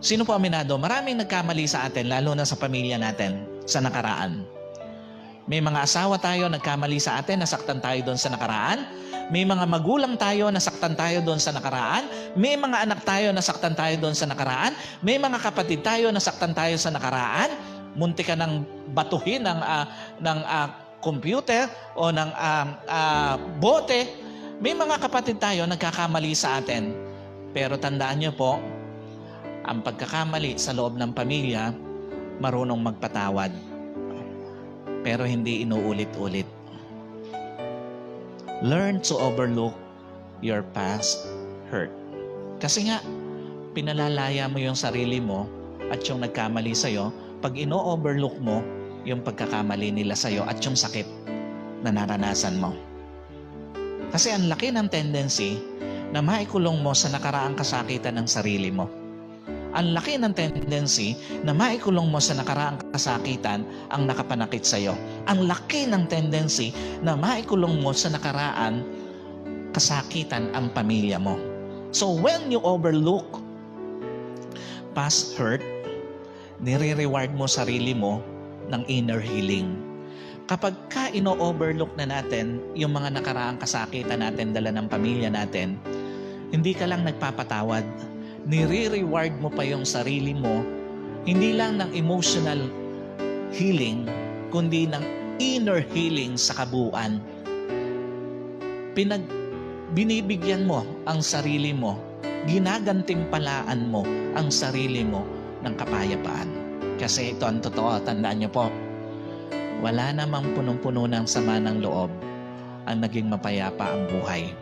Sino po aminado? Maraming nagkamali sa atin, lalo na sa pamilya natin, sa nakaraan. May mga asawa tayo, nagkamali sa atin, nasaktan tayo doon sa nakaraan. May mga magulang tayo, nasaktan tayo doon sa nakaraan. May mga anak tayo, nasaktan tayo doon sa nakaraan. May mga kapatid tayo, nasaktan tayo sa nakaraan. Munti ka ng batuhin ng computer o ng bote. May mga kapatid tayo, nagkakamali sa atin. Pero tandaan niyo po, ang pagkakamali sa loob ng pamilya, marunong magpatawad. Pero hindi inuulit-ulit. Learn to overlook your past hurt. Kasi nga, pinalalaya mo yung sarili mo at yung nagkamali sa'yo, pag ino-overlook mo yung pagkakamali nila sa'yo at yung sakit na naranasan mo. Kasi ang laki ng tendency na maikulong mo sa nakaraang kasakitan ng sarili mo. Ang laki ng tendency na maikulong mo sa nakaraang kasakitan ang nakapanakit sa iyo. Ang laki ng tendency na maikulong mo sa nakaraan kasakitan ang pamilya mo. So when you overlook past hurt, nire-reward mo sarili mo ng inner healing. Kapag ka ino-overlook na natin yung mga nakaraang kasakitan natin dala ng pamilya natin, hindi ka lang nagpapatawad, nire-reward mo pa yung sarili mo, hindi lang ng emotional healing, kundi ng inner healing sa kabuuan. Binibigyan mo ang sarili mo, ginagantimpalaan mo ang sarili mo ng kapayapaan. Kasi ito ang totoo, tandaan niyo po, wala namang punong-puno ng sama ng loob ang naging mapayapa ang buhay.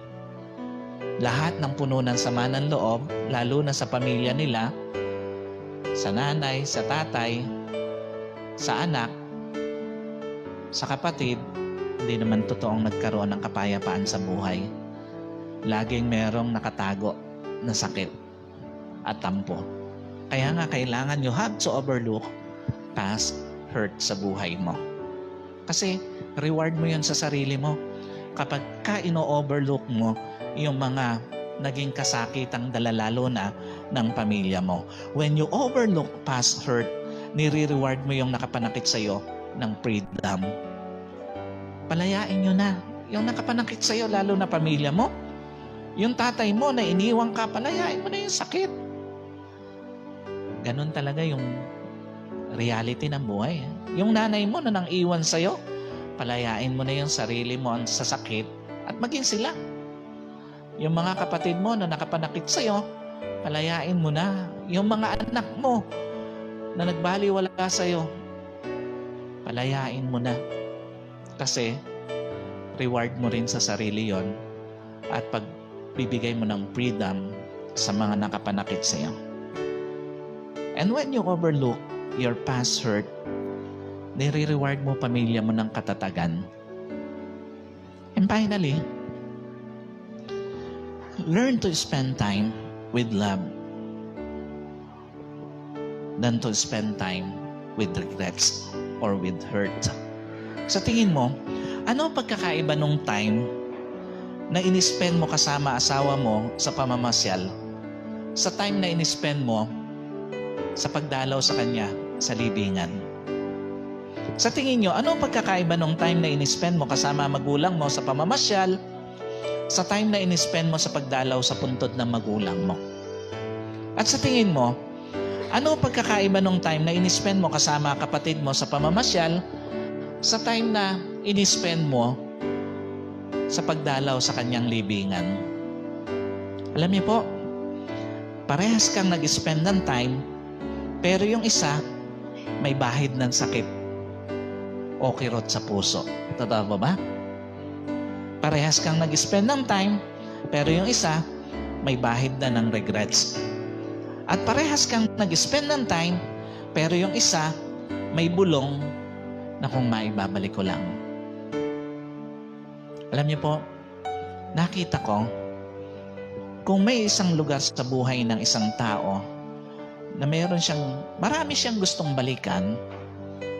Lahat ng puno ng sama ng loob, lalo na sa pamilya nila, sa nanay, sa tatay, sa anak, sa kapatid, hindi naman totoong nagkaroon ng kapayapaan sa buhay. Laging merong nakatago na sakit at tampo. Kaya nga kailangan you have to overlook past hurt sa buhay mo. Kasi reward mo yun sa sarili mo. Kapag ka ino-overlook mo yung mga naging kasakitang dalalalo na ng pamilya mo. When you overlook past hurt, nire-reward mo yung nakapanakit sa'yo ng freedom. Palayain nyo na yung nakapanakit sa'yo, lalo na pamilya mo. Yung tatay mo na iniwang ka, palayain mo na yung sakit. Ganon talaga yung reality ng buhay. Yung nanay mo na nang iwan sa'yo, palayain mo na yung sarili mo sa sakit at maging sila. Yung mga kapatid mo na nakapanakit sa'yo, palayain mo na. Yung mga anak mo na nagbaliwala sa'yo, palayain mo na. Kasi reward mo rin sa sarili yon at pagbibigay mo ng freedom sa mga nakapanakit sa'yo. And when you overlook your past hurt, nire-reward mo pamilya mo ng katatagan. And finally, learn to spend time with love than to spend time with regrets or with hurt. Sa tingin mo, ano pagkakaiba nung time na in-spend mo kasama asawa mo sa pamamasyal sa time na in-spend mo sa pagdalaw sa kanya sa libingan? Sa tingin nyo, ano pagkakaiba nung time na in-spend mo kasama magulang mo sa pamamasyal sa time na in-spend mo sa pagdalaw sa puntod ng magulang mo? At sa tingin mo, ano pagkakaiba nung time na in-spend mo kasama kapatid mo sa pamamasyal sa time na in-spend mo sa pagdalaw sa kanyang libingan? Alam niyo po, parehas kang nag-spend ng time, pero yung isa may bahid ng sakit o kirot sa puso. Totoo ba? Parehas kang nag-spend ng time, pero yung isa, may bahid na ng regrets. At parehas kang nag-spend ng time, pero yung isa, may bulong na kung maibabalik ko lang. Alam niyo po, nakita ko, kung may isang lugar sa buhay ng isang tao na marami siyang gustong balikan,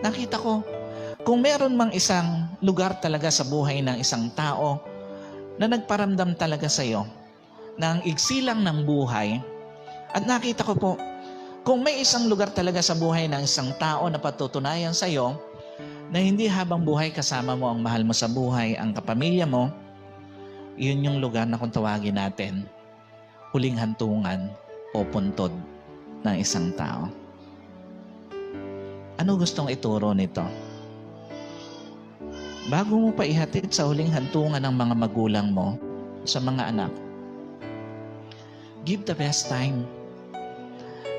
nakita ko, kung meron mang isang lugar talaga sa buhay ng isang tao na nagparamdam talaga sa iyo ng igsilang ng buhay, at nakita ko po, Kung may isang lugar talaga sa buhay ng isang tao na patutunayan sa iyo na hindi habang buhay kasama mo ang mahal mo sa buhay, ang kapamilya mo, yun yung lugar na kung tawagin natin, huling hantungan o puntod ng isang tao. Ano gustong ituro nito? Bago mo pa ihatid sa huling hantungan ng mga magulang mo sa mga anak, give the best time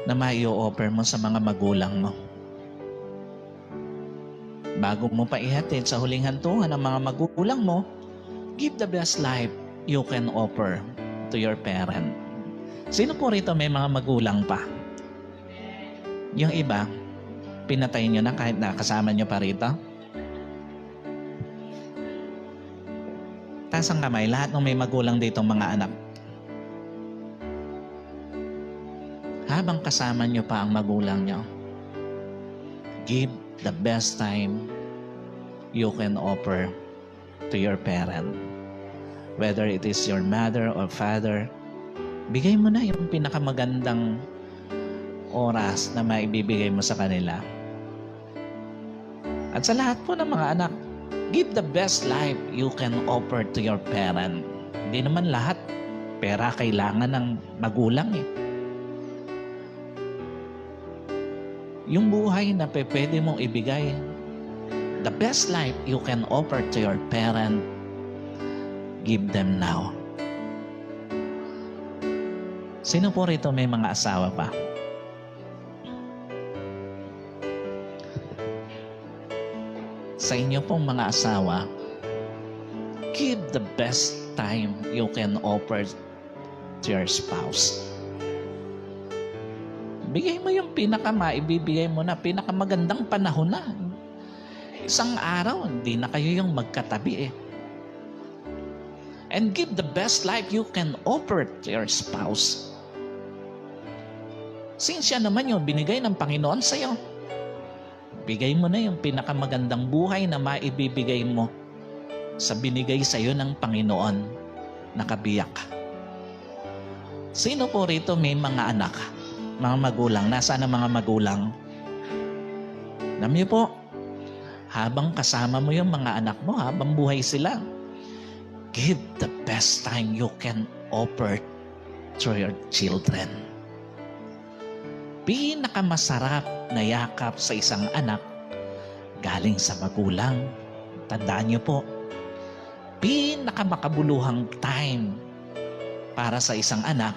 na mai-offer mo sa mga magulang mo. Bago mo pa ihatid sa huling hantungan ng mga magulang mo, give the best life you can offer to your parent. Sino po rito may mga magulang pa? Yung iba, pinatay nyo na kahit nakasama nyo pa rito? Taas ang kamay, lahat ng may magulang dito mga anak. Habang kasama nyo pa ang magulang nyo, give the best time you can offer to your parent. Whether it is your mother or father, bigay mo na yung pinakamagandang oras na maibibigay mo sa kanila. At sa lahat po ng mga anak, give the best life you can offer to your parent. Hindi naman lahat pera kailangan ng magulang eh. Yung buhay na pwede mong ibigay, the best life you can offer to your parent, give them now. Sino po rito may mga asawa pa? Sa inyo pong mga asawa, give the best time you can offer to your spouse. Bigay mo yung maibibigay mo na pinakamagandang panahon na. Isang araw, hindi na kayo yung magkatabi eh. And give the best life you can offer to your spouse. Since siya naman yung binigay ng Panginoon sa'yo, bigay mo na yung pinakamagandang buhay na maibibigay mo sa binigay sa'yo ng Panginoon na kabiyak. Sino po rito may mga anak? Mga magulang, nasaan ang mga magulang? Alam niyo po, habang kasama mo yung mga anak mo, habang buhay sila, give the best time you can offer to your children. Pinakamasarap na yakap sa isang anak galing sa magulang. Tandaan niyo po, pinakamakabuluhang time para sa isang anak,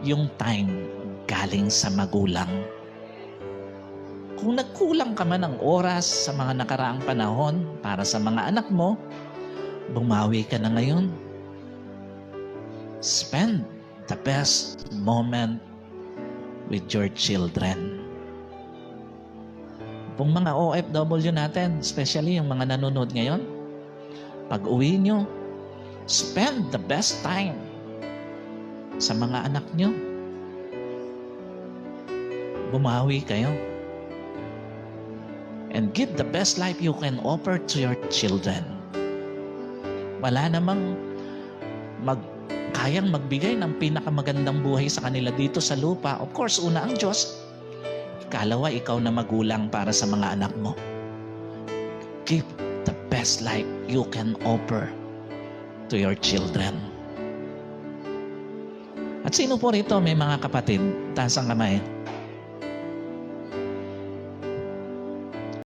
yung time galing sa magulang. Kung nagkulang ka man ng oras sa mga nakaraang panahon para sa mga anak mo, bumawi ka na ngayon. Spend the best moment with your children. Kung mga OFW natin, especially yung mga nanonood ngayon, pag uwi nyo, spend the best time sa mga anak nyo. Bumawi kayo. And give the best life you can offer to your children. Wala namang kayang magbigay ng pinakamagandang buhay sa kanila dito sa lupa. Of course, una ang Diyos. Ikalawa, ikaw na magulang para sa mga anak mo. Give the best life you can offer to your children. At sino po rito may mga kapatid? Taas ang kamay.